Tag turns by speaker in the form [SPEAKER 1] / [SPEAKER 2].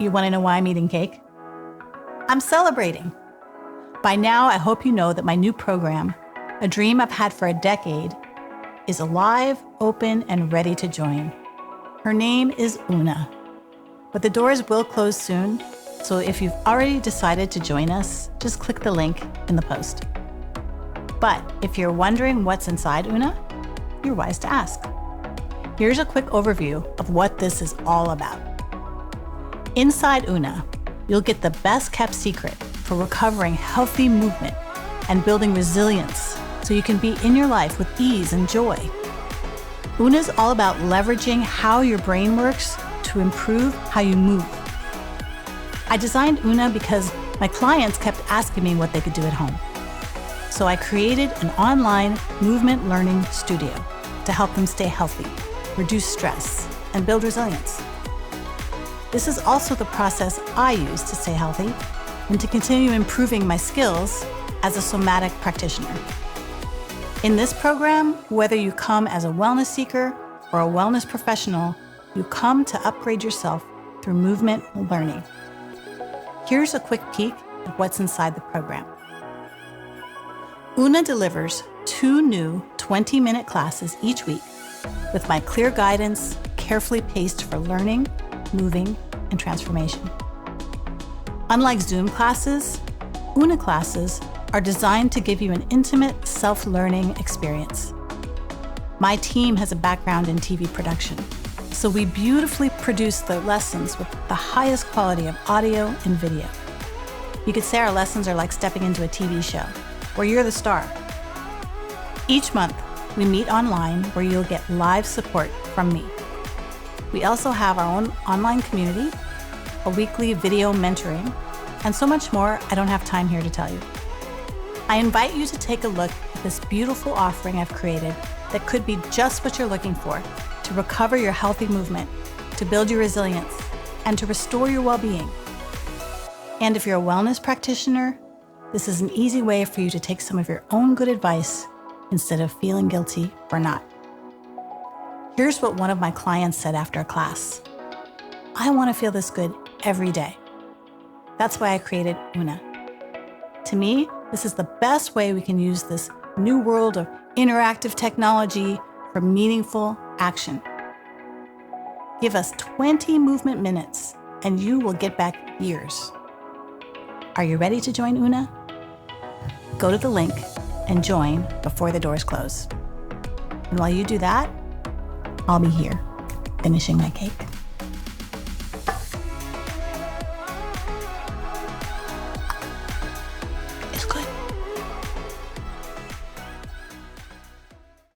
[SPEAKER 1] You want to know why I'm eating cake? I'm celebrating. By now, I hope you know that my new program, a dream I've had for a decade, is alive, open, and ready to join. Her name is Una. But the doors will close soon, so if you've already decided to join us, just click the link in the post. But if you're wondering what's inside Una, you're wise to ask. Here's a quick overview of what this is all about. Inside Una, you'll get the best kept secret for recovering healthy movement and building resilience so you can be in your life with ease and joy. Una's all about leveraging how your brain works to improve how you move. I designed Una because my clients kept asking me what they could do at home. So I created an online movement learning studio to help them stay healthy, reduce stress, and build resilience. This is also the process I use to stay healthy and to continue improving my skills as a somatic practitioner. In this program, whether you come as a wellness seeker or a wellness professional, you come to upgrade yourself through movement learning. Here's a quick peek at what's inside the program. Una delivers 2 new 20-minute classes each week with my clear guidance, carefully paced for learning, moving, and transformation. Unlike Zoom classes, Una classes are designed to give you an intimate self-learning experience. My team has a background in TV production, so we beautifully produce the lessons with the highest quality of audio and video. You could say our lessons are like stepping into a TV show, where you're the star. Each month, we meet online where you'll get live support from me. We also have our own online community, a weekly video mentoring, and so much more I don't have time here to tell you. I invite you to take a look at this beautiful offering I've created that could be just what you're looking for to recover your healthy movement, to build your resilience, and to restore your well-being. And if you're a wellness practitioner, this is an easy way for you to take some of your own good advice instead of feeling guilty or not. Here's what one of my clients said after a class. I want to feel this good every day. That's why I created Una. To me, this is the best way we can use this new world of interactive technology for meaningful action. Give us 20 movement minutes and you will get back years. Are you ready to join Una? Go to the link and join before the doors close. And while you do that, I'll be here finishing my cake.